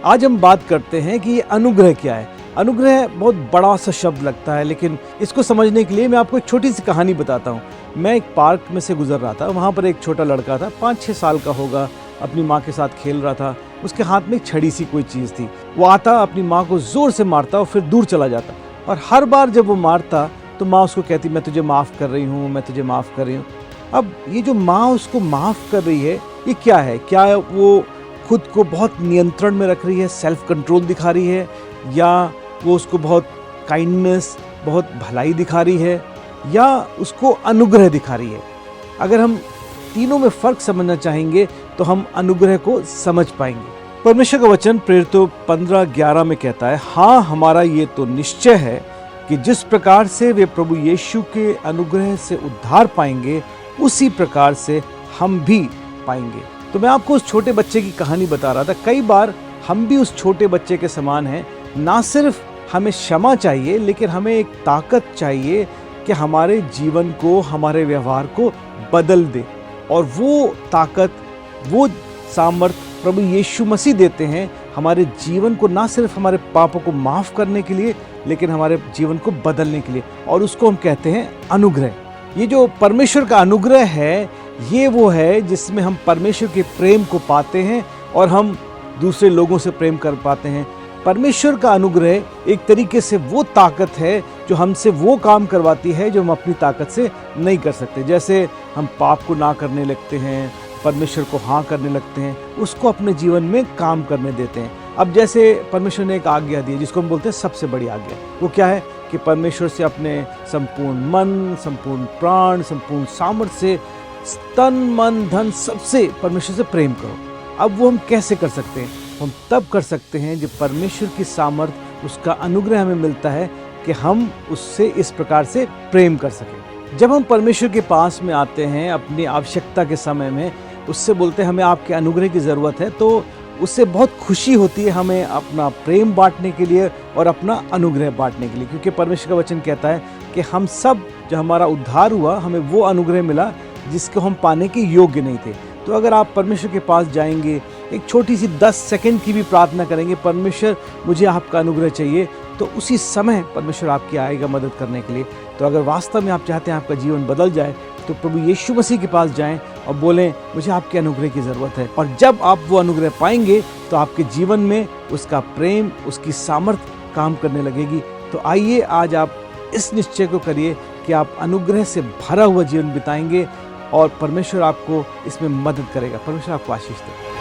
आज हम बात करते हैं कि ये अनुग्रह क्या है। अनुग्रह बहुत बड़ा सा शब्द लगता है, लेकिन इसको समझने के लिए मैं आपको एक छोटी सी कहानी बताता हूँ। मैं एक पार्क में से गुजर रहा था, वहाँ पर एक छोटा लड़का था, 5-6 साल का होगा, अपनी माँ के साथ खेल रहा था। उसके हाथ में एक छड़ी सी कोई चीज़ थी। वो आता, अपनी माँ को ज़ोर से मारता और फिर दूर चला जाता। और हर बार जब वो मारता तो माँ उसको कहती, मैं तुझे माफ़ कर रही हूँ, मैं तुझे माफ़ कर रही हूँ। अब ये जो माँ उसको माफ़ कर रही है, ये क्या है? क्या वो खुद को बहुत नियंत्रण में रख रही है, सेल्फ कंट्रोल दिखा रही है, या वो उसको बहुत काइंडनेस, बहुत भलाई दिखा रही है, या उसको अनुग्रह दिखा रही है? अगर हम तीनों में फ़र्क समझना चाहेंगे तो हम अनुग्रह को समझ पाएंगे। परमेश्वर का वचन प्रेरितों 15:11 में कहता है, हाँ, हमारा ये तो निश्चय है कि जिस प्रकार से वे प्रभु यीशु के अनुग्रह से उद्धार पाएंगे, उसी प्रकार से हम भी पाएंगे। तो मैं आपको उस छोटे बच्चे की कहानी बता रहा था। कई बार हम भी उस छोटे बच्चे के समान हैं। ना सिर्फ हमें क्षमा चाहिए, लेकिन हमें एक ताकत चाहिए कि हमारे जीवन को, हमारे व्यवहार को बदल दे। और वो ताकत, वो सामर्थ्य प्रभु यीशु मसीह देते हैं हमारे जीवन को, ना सिर्फ हमारे पापों को माफ़ करने के लिए, लेकिन हमारे जीवन को बदलने के लिए। और उसको हम कहते हैं अनुग्रह। ये जो परमेश्वर का अनुग्रह है, ये वो है जिसमें हम परमेश्वर के प्रेम को पाते हैं और हम दूसरे लोगों से प्रेम कर पाते हैं। परमेश्वर का अनुग्रह एक तरीके से वो ताकत है जो हमसे वो काम करवाती है जो हम अपनी ताकत से नहीं कर सकते। जैसे हम पाप को ना करने लगते हैं, परमेश्वर को हाँ करने लगते हैं, उसको अपने जीवन में काम करने देते हैं। अब जैसे परमेश्वर ने एक आज्ञा दी, जिसको हम बोलते हैं सबसे बड़ी आज्ञा, वो क्या है कि परमेश्वर से अपने संपूर्ण मन, संपूर्ण प्राण, संपूर्ण सामर्थ्य से, तन मन धन सबसे परमेश्वर से प्रेम करो। अब वो हम कैसे कर सकते हैं? हम तब कर सकते हैं जब परमेश्वर की सामर्थ्य, उसका अनुग्रह हमें मिलता है कि हम उससे इस प्रकार से प्रेम कर सकें। जब हम परमेश्वर के पास में आते हैं अपनी आवश्यकता के समय में, उससे बोलते हैं हमें आपके अनुग्रह की ज़रूरत है, तो उससे बहुत खुशी होती है हमें अपना प्रेम बांटने के लिए और अपना अनुग्रह बांटने के लिए। क्योंकि परमेश्वर का वचन कहता है कि हम सब, जो हमारा उद्धार हुआ, हमें वो अनुग्रह मिला जिसको हम पाने के योग्य नहीं थे। तो अगर आप परमेश्वर के पास जाएंगे, एक छोटी सी 10 सेकंड की भी प्रार्थना करेंगे, परमेश्वर मुझे आपका अनुग्रह चाहिए, तो उसी समय परमेश्वर आपकी आएगा मदद करने के लिए। तो अगर वास्तव में आप चाहते हैं आपका जीवन बदल जाए, तो प्रभु यीशु मसीह के पास जाएं और बोलें, मुझे आपके अनुग्रह की ज़रूरत है। और जब आप वो अनुग्रह पाएंगे तो आपके जीवन में उसका प्रेम, उसकी सामर्थ्य काम करने लगेगी। तो आइए आज आप इस निश्चय को करिए कि आप अनुग्रह से भरा हुआ जीवन बिताएंगे और परमेश्वर आपको इसमें मदद करेगा। परमेश्वर आपको आशीष दे।